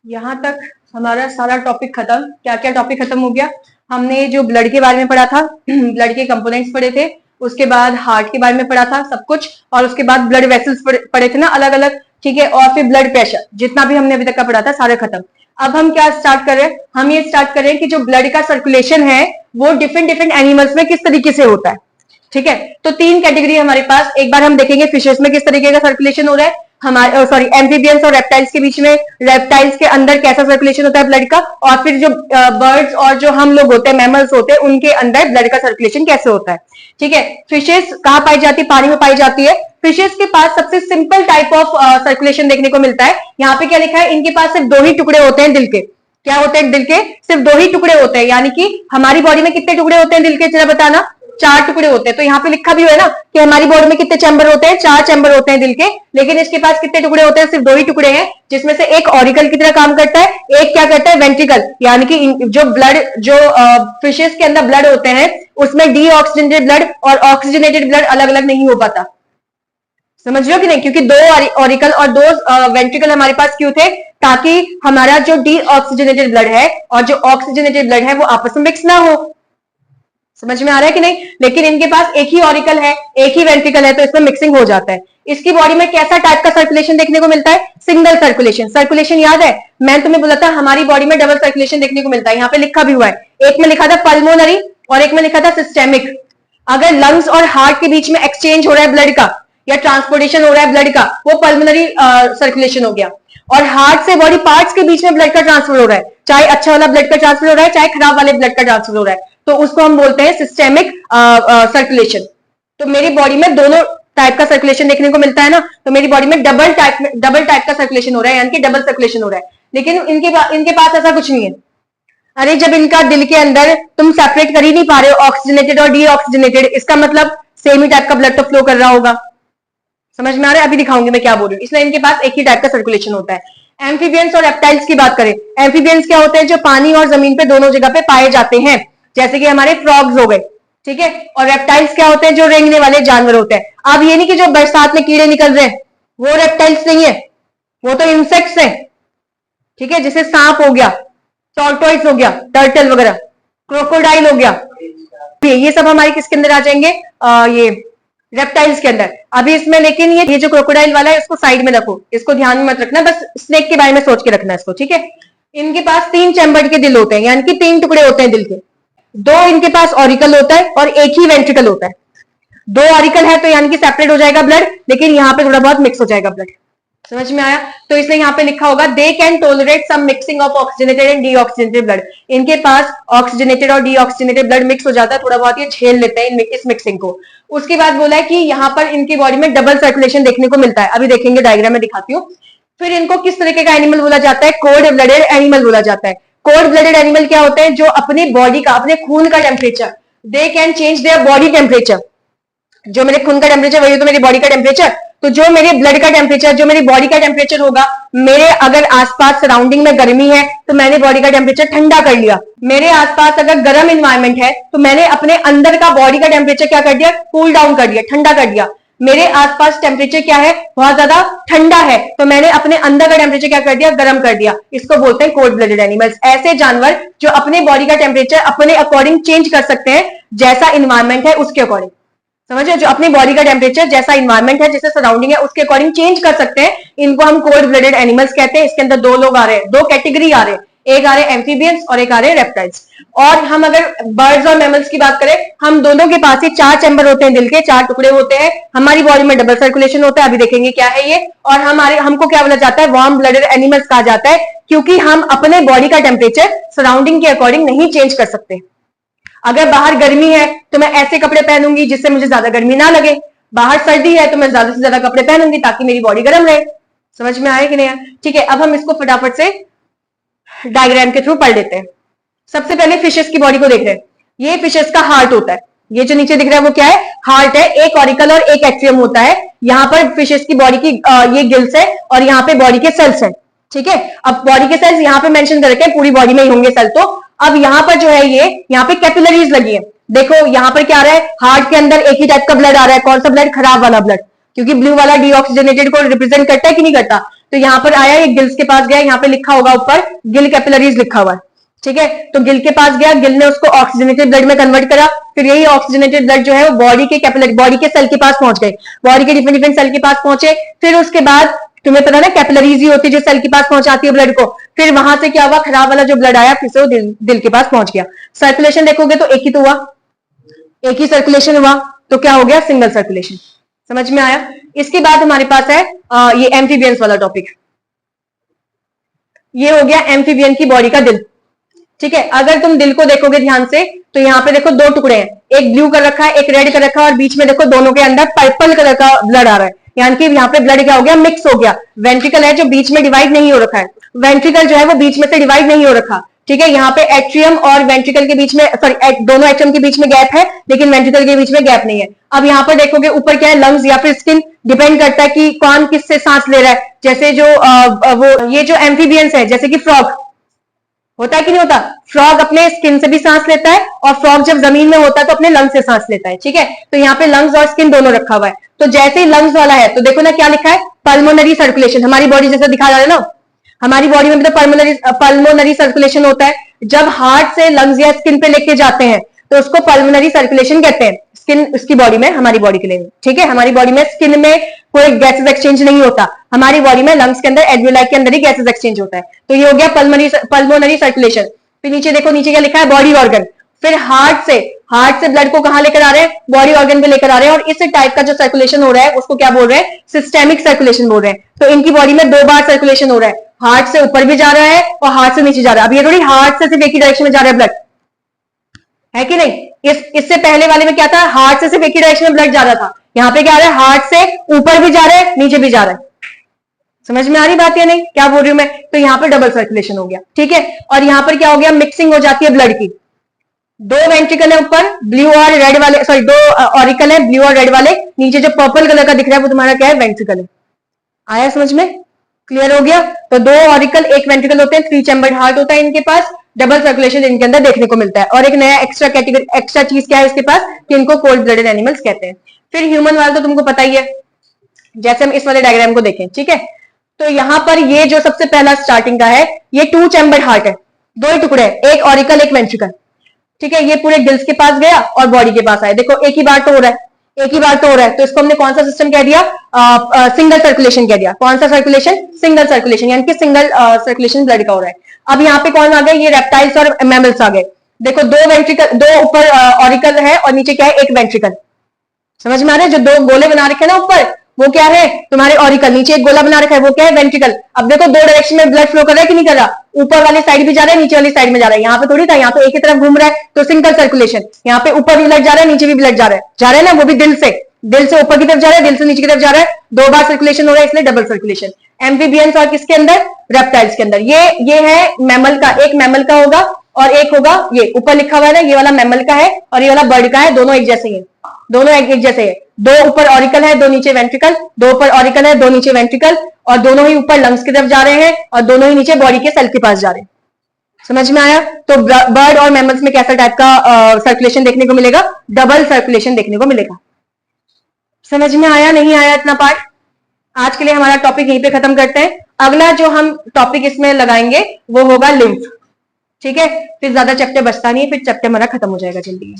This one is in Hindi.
यहाँ तक हमारा सारा टॉपिक खत्म। क्या क्या टॉपिक खत्म हो गया? हमने जो ब्लड के बारे में पढ़ा था, ब्लड के कंपोनेंट्स पढ़े थे, उसके बाद हार्ट के बारे में पढ़ा था सब कुछ, और उसके बाद ब्लड वेसल्स पढ़े थे ना अलग अलग, ठीक है, और फिर ब्लड प्रेशर, जितना भी हमने अभी तक का पढ़ा था सारे खत्म। अब हम क्या स्टार्ट कर रहे हैं? हम ये स्टार्ट कर रहे हैं कि जो ब्लड का सर्कुलेशन है वो डिफरेंट डिफरेंट एनिमल्स में किस तरीके से होता है, ठीक है। तो तीन कैटेगरी हमारे पास। एक बार हम देखेंगे फिशेस में किस तरीके का सर्कुलेशन हो रहा है, हमारे सॉरी एम्फीबियंस और रेप्टाइल्स के बीच में, रेप्टाइल्स के अंदर कैसा सर्कुलेशन होता है ब्लड का, और फिर जो बर्ड्स और जो हम लोग होते हैं मैमल्स होते हैं उनके अंदर ब्लड का सर्कुलेशन कैसे होता है, ठीक है। फिशेस कहाँ पाई जाती है? पानी में पाई जाती है। फिशेस के पास सबसे सिंपल टाइप ऑफ सर्कुलेशन देखने को मिलता है। यहाँ पे क्या लिखा है? इनके पास सिर्फ 2 ही टुकड़े होते हैं दिल के। क्या होते हैं? दिल के सिर्फ 2 ही टुकड़े होते हैं। यानी कि हमारी बॉडी में कितने टुकड़े होते हैं दिल के, जरा बताना। 4 टुकड़े होते हैं। तो यहाँ पे लिखा भी हुआ है ना कि हमारी बॉडी में कितने चैम्बर होते हैं? 4 चैम्बर होते हैं दिल के। लेकिन इसके पास कितने टुकड़े होते हैं? सिर्फ 2 ही टुकड़े हैं, जिसमें से एक ऑरिकल की तरह काम करता है, एक क्या करता है? वेंट्रिकल। यानी कि जो ब्लड, जो फिशेस के अंदर ब्लड होते हैं उसमें डीऑक्सीजनेटेड ब्लड और ऑक्सीजनेटेड ब्लड अलग अलग नहीं हो पाता। समझ रहे हो कि नहीं? क्योंकि 2 ऑरिकल और 2 वेंट्रिकल हमारे पास क्यों थे? ताकि हमारा जो डीऑक्सीजनेटेड ब्लड है और जो ऑक्सीजनेटेड ब्लड है वो आपस में मिक्स ना हो। समझ में आ रहा है कि नहीं? लेकिन इनके पास एक ही ऑरिकल है, एक ही वेंट्रिकल है, तो इसमें मिक्सिंग हो जाता है। इसकी बॉडी में कैसा टाइप का सर्कुलेशन देखने को मिलता है? Single circulation. सर्कुलेशन याद है? मैं तुम्हें बोला था हमारी बॉडी में डबल सर्कुलेशन देखने को मिलता है। यहाँ पे लिखा भी हुआ है, एक में लिखा था पल्मोनरी और एक में लिखा था सिस्टेमिक। अगर लंग्स और हार्ट के बीच में एक्सचेंज हो रहा है ब्लड का या ट्रांसपोर्टेशन हो रहा है ब्लड का, वो पल्मोनरी सर्कुलेशन हो गया। और हार्ट से बॉडी पार्ट्स के बीच में ब्लड का ट्रांसफर हो रहा है, चाहे अच्छा वाला ब्लड का ट्रांसफर हो रहा है चाहे खराब वाले ब्लड का ट्रांसफर हो रहा है, तो उसको हम बोलते हैं सिस्टेमिक सर्कुलेशन। तो मेरी बॉडी में दोनों टाइप का सर्कुलेशन देखने को मिलता है ना, तो मेरी बॉडी में डबल टाइप का सर्कुलेशन हो रहा है, यानी कि डबल सर्कुलेशन हो रहा है। लेकिन इनके पास ऐसा कुछ नहीं है। अरे जब इनका दिल के अंदर तुम सेपरेट कर ही नहीं पा रहे हो ऑक्सीजनेटेड और डीऑक्सीजनेटेड, इसका मतलब सेम ही टाइप का ब्लड तो फ्लो कर रहा होगा। समझ में आ रहा है? अभी दिखाऊंगी मैं क्या बोल रही हूँ। इसलिए इनके पास एक ही टाइप का सर्कुलेशन होता है। एम्फीबियंस और रेप्टाइल्स की बात करें, एम्फीबियंस क्या होते हैं? जो पानी और जमीन पे दोनों जगह पे पाए जाते हैं, जैसे कि हमारे फ्रॉग्स हो गए, ठीक है। और रेप्टाइल्स क्या होते हैं? जो रेंगने वाले जानवर होते हैं। अब ये नहीं कि जो बरसात में कीड़े निकल रहे हैं वो रेप्टाइल्स नहीं है, वो तो इंसेक्ट्स हैं, ठीक है। जैसे सांप हो गया, टॉर्टोइस हो गया, टर्टल वगैरह, क्रोकोडाइल हो गया, ये सब हमारे किसके अंदर आ जाएंगे? ये रेप्टाइल्स के अंदर। अभी इसमें लेकिन ये जो क्रोकोडाइल वाला है इसको साइड में रखो, इसको ध्यान में मत रखना, बस स्नेक के बारे में सोच के रखना इसको, ठीक है। इनके पास 3 चैम्बर के दिल होते हैं, यानी कि 3 टुकड़े होते हैं दिल के। 2 इनके पास ऑरिकल होता है और एक ही वेंट्रिकल होता है। 2 ऑरिकल है तो यानी कि सेपरेट हो जाएगा ब्लड, लेकिन यहाँ पे थोड़ा बहुत मिक्स हो जाएगा ब्लड। समझ में आया? तो इसलिए यहाँ पे लिखा होगा they can tolerate some mixing of oxygenated and deoxygenated blood. इनके पास ऑक्सीजनेटेड और डीऑक्सीजनेटेड ब्लड मिक्स हो जाता है, थोड़ा बहुत ये झेल लेते हैं इस मिक्सिंग को। उसके बाद बोला है कि यहाँ पर इनकी बॉडी में डबल सर्कुलेशन देखने को मिलता है। अभी देखेंगे, डायग्राम में दिखाती हूँ। फिर इनको किस तरीके का एनिमल बोला जाता है? कोल्ड ब्लडेड एनिमल बोला जाता है। कोल्ड ब्लडेड एनिमल क्या होते हैं? जो अपनी बॉडी का, अपने खून का temperature, they can change their body temperature. जो मेरे खून का टेम्परेचर वही तो मेरी बॉडी का टेम्परेचर। तो जो मेरे ब्लड का टेम्परेचर, जो मेरी बॉडी का टेम्परेचर होगा, मेरे अगर आसपास सराउंडिंग में गर्मी है तो मैंने बॉडी का टेम्परेचर ठंडा कर लिया। मेरे आसपास अगर गर्म इन्वायरमेंट है तो मैंने अपने अंदर का बॉडी का टेम्परेचर क्या कर दिया? कूल डाउन कर दिया, ठंडा कर दिया। मेरे आसपास टेम्परेचर क्या है? बहुत ज्यादा ठंडा है, तो मैंने अपने अंदर का टेम्परेचर क्या कर दिया? गर्म कर दिया। इसको बोलते हैं कोल्ड ब्लडेड एनिमल्स। ऐसे जानवर जो अपने बॉडी का टेम्परेचर अपने अकॉर्डिंग चेंज कर सकते हैं, जैसा इन्वायरमेंट है उसके अकॉर्डिंग। समझे? जो अपनी बॉडी का टेम्परेचर, जैसा इन्वायरमेंट है, जैसे सराउंडिंग है, उसके अकॉर्डिंग चेंज कर सकते हैं, इनको हम कोल्ड ब्लडेड एनिमल्स कहते हैं। इसके अंदर 2 लोग आ रहे हैं, 2 कैटेगरी आ रहे हैं, एक आ रहे हैं एम्फीबियंस और एक आ रहे हैं रेप्टाइल्स। और हम अगर बर्ड्स और मैमल्स की बात करें, हम दोनों के पास ही 4 चैम्बर होते हैं दिल के, 4 टुकड़े होते हैं। हमारी बॉडी में डबल सर्कुलेशन होता है, अभी देखेंगे क्या है ये। और हमको क्या बोला जाता है? वार्म ब्लडेड एनिमल्स कहा जाता है, क्योंकि हम अपने बॉडी का टेम्परेचर सराउंडिंग के अकॉर्डिंग नहीं चेंज कर सकते। अगर बाहर गर्मी है तो मैं ऐसे कपड़े पहनूंगी जिससे मुझे ज्यादा गर्मी ना लगे, बाहर सर्दी है तो मैं ज्यादा से ज्यादा कपड़े पहनूंगी ताकि मेरी बॉडी गर्म रहे। समझ में आया कि नहीं? ठीक है, अब हम इसको फटाफट से डायग्राम के थ्रू पढ़ लेते हैं। सबसे पहले फिशेस की बॉडी को देख रहे हैं। ये फिशेस का हार्ट होता है, ये जो नीचे दिख रहा है वो क्या है? हार्ट है। एक ऑरिकल और एक एट्रियम होता है। यहाँ पर फिशेस की बॉडी की ये गिल्स है और यहाँ पे बॉडी के सेल्स है, ठीक है। अब बॉडी के सेल्स यहाँ पे मेंशन कर रखे हैं, पूरी बॉडी में ही होंगे सेल। तो अब यहाँ पर जो है ये यहाँ पे कैपिलरीज लगी है। देखो यहाँ पर क्या आ रहा है? हार्ट के अंदर एक ही टाइप का ब्लड आ रहा है। कौन सा ब्लड? खराब वाला ब्लड, क्योंकि ब्लू वाला डीऑक्सीजनेटेड को रिप्रेजेंट करता है कि नहीं करता? तो यहाँ पर आया, ये गिल्स के पास गया, यहाँ पे लिखा होगा ऊपर गिल कैपिलरीज लिखा हुआ है, ठीक है। तो गिल के पास गया, गिल ने उसको ऑक्सीजनेटेड ब्लड में कन्वर्ट करा, फिर यही ऑक्सीजनेटेड ब्लड जो है वो बॉडी के कैपिलरी, बॉडी के सेल के पास पहुंच गए, बॉडी के डिफरेंट डिफरेंट सेल के पास पहुंचे। फिर उसके बाद तुम्हें पता ना कैपिलरीज ही होती है जो सेल के पास पहुंचाती है ब्लड को। फिर वहां से क्या हुआ, खराब वाला जो ब्लड आया फिर से वो दिल के पास पहुंच गया। सर्कुलेशन देखोगे तो एक ही तो हुआ, एक ही सर्कुलेशन हुआ, तो क्या हो गया, सिंगल सर्कुलेशन। समझ में आया। इसके बाद हमारे पास है ये एम्फीबियंस वाला टॉपिक। ये हो गया एम्फीबियन की बॉडी का दिल, ठीक है। अगर तुम दिल को देखोगे ध्यान से तो यहाँ पे देखो दो टुकड़े हैं, एक ब्लू कर रखा है, एक रेड कर रखा है, और बीच में देखो दोनों के अंदर पर्पल कलर का ब्लड आ रहा है, यानी कि यहाँ पे ब्लड क्या हो गया, मिक्स हो गया। वेंट्रिकल है जो बीच में डिवाइड नहीं हो रखा है, वेंट्रिकल जो है वो बीच में से डिवाइड नहीं हो रखा, ठीक है। यहाँ पे एट्रियम और वेंट्रिकल के बीच में, सॉरी दोनों एट्रियम के बीच में गैप है, लेकिन वेंट्रिकल के बीच में गैप नहीं है। अब यहाँ पर देखोगे ऊपर क्या है, लंग्स या फिर स्किन, डिपेंड करता है कि कौन किससे सांस ले रहा है। जैसे जो वो ये जो एम्फीबियंस है, जैसे कि फ्रॉग होता है कि नहीं होता, फ्रॉग अपने स्किन से भी सांस लेता है, और फ्रॉग जब जमीन में होता है तो अपने लंग्स से सांस लेता है, ठीक है। तो यहाँ पे लंग्स और स्किन दोनों रखा हुआ है। तो जैसे ही लंग्स वाला है तो देखो ना क्या लिखा है, पल्मोनरी सर्कुलेशन। हमारी बॉडी जैसा दिखा रहा है ना, हमारी बॉडी में भी तो पल्मोनरी सर्कुलेशन होता है। जब हार्ट से लंग्स या स्किन पे लेके जाते हैं तो उसको पल्मोनरी सर्कुलेशन कहते हैं। स्किन उसकी बॉडी में, हमारी बॉडी के लिए, ठीक है। हमारी बॉडी में स्किन में कोई गैसेस एक्सचेंज नहीं होता, हमारी बॉडी में लंग्स के अंदर, एल्वियोलाई के अंदर ही गैसेस एक्सचेंज होता है। तो ये हो गया पल्मोनरी सर्कुलेशन। फिर नीचे देखो, नीचे क्या लिखा है, बॉडी ऑर्गन। फिर हार्ट से ब्लड को कहां लेकर आ रहे हैं, बॉडी ऑर्गन पे लेकर आ रहे हैं। और इस टाइप का जो सर्कुलेशन हो रहा है उसको क्या बोल रहे हैं, सिस्टेमिक सर्कुलेशन बोल रहे हैं। तो इनकी बॉडी में 2 बार सर्कुलेशन हो रहा है, हार्ट से ऊपर भी जा रहा है और हार्ट से नीचे जा रहा है। अब ये थोड़ी हार्ट से सिर्फ एक ही डायरेक्शन में जा रहा है ब्लड, है कि नहीं। इससे पहले वाले में क्या था, हार्ट से सिर्फ एक ही डायरेक्शन में ब्लड जा रहा था, यहाँ पे क्या आ रहा है, हार्ट से ऊपर भी जा रहा है, नीचे भी जा रहा है। समझ में आ रही बात या नहीं, क्या बोल रही हूं मैं। तो यहाँ पे डबल सर्कुलेशन हो गया, ठीक है। और यहाँ पर क्या हो गया, मिक्सिंग हो जाती है ब्लड की। 2 वेंट्रिकल है ऊपर ब्लू और रेड वाले, सॉरी 2 ऑरिकल है ब्लू और रेड वाले, नीचे जो पर्पल कलर का दिख रहा है वो तुम्हारा क्या है, वेंट्रिकल है। आया समझ में, क्लियर हो गया। तो 2 ऑरिकल 1 वेंट्रिकल होते हैं, 3 चैम्बर्ड हार्ट होता है इनके पास, डबल सर्कुलेशन इनके अंदर देखने को मिलता है। और एक नया एक्स्ट्रा कैटेगरी, एक्स्ट्रा चीज क्या है इसके पास, कि इनको कोल्ड ब्लडेड एनिमल्स कहते हैं। फिर ह्यूमन वाला तो तुमको पता ही है, जैसे हम इस वाले डायग्राम को देखें, ठीक है। तो यहाँ पर ये जो सबसे पहला स्टार्टिंग का है, ये 2 चैम्बर्ड हार्ट है, 2 ही टुकड़े हैं, एक ऑरिकल एक वेंट्रिकल, ठीक है। ये पूरे गिल्स के पास गया और बॉडी के पास आया, देखो एक ही बार तो हो रहा है, एक ही बार तो हो रहा है। तो इसको हमने कौन सा सिस्टम कह दिया, सिंगल सर्कुलेशन कह दिया। कौन सा सर्कुलेशन, सिंगल सर्कुलेशन, यानी कि सिंगल सर्कुलेशन ब्लड का हो रहा है। अब यहाँ पे कौन आ गए, ये रेप्टाइल्स और मैमल्स आ गए। देखो 2 वेंट्रिकल, 2 ऊपर ऑरिकल है और नीचे क्या है, एक वेंट्रिकल। समझ में आ रहा है, जो 2 गोले बना रखे हैं ना ऊपर, वो क्या है तुम्हारे ऑरिकल, नीचे एक गोला बना रखा है वो क्या है, वेंट्रिकल। अब देखो 2 डायरेक्शन में ब्लड फ्लो कर रहा है कि नहीं कर रहा, ऊपर वाली साइड भी जा रहा है, नीचे वाली साइड में जा रहा है। यहाँ पे थोड़ी था, यहाँ तो एक ही तरफ घूम रहा है, तो सिंगल सर्कुलेशन। यहाँ पे ऊपर भी ब्लड जा रहा है, नीचे भी ब्लड जा रहा है ना, वो भी दिल से ऊपर की तरफ जा रहा है, दिल से नीचे की तरफ जा रहा है, 2 बार सर्कुलेशन हो रहा है, इसलिए डबल सर्कुलेशन। एम्फीबियंस और किसके अंदर, रेप्टाइल्स के अंदर। ये है मैमल का, एक मैमल का होगा और एक होगा, ये ऊपर लिखा हुआ है ना, ये वाला मैमल का है और ये वाला बर्ड का है, दोनों एक जैसे ही, दोनों एक जैसे है। 2 ऊपर ऑरिकल है, 2 नीचे वेंट्रिकल, 2 ऊपर ऑरिकल है, 2 नीचे वेंट्रिकल, और दोनों ही ऊपर लंग्स की तरफ जा रहे हैं और दोनों ही नीचे बॉडी के सेल के पास जा रहे हैं। समझ में आया। तो बर्ड और मैमल्स में कैसा टाइप का सर्कुलेशन देखने को मिलेगा, डबल सर्कुलेशन देखने को मिलेगा। समझ में आया, नहीं आया इतना पार्ट। आज के लिए हमारा टॉपिक यहीं पे खत्म करते हैं। अगला जो हम टॉपिक इसमें लगाएंगे वो होगा लिम्फ, ठीक है। फिर ज्यादा चैप्टर बचता नहीं है, फिर चैप्टर हमारा खत्म हो जाएगा जल्दी।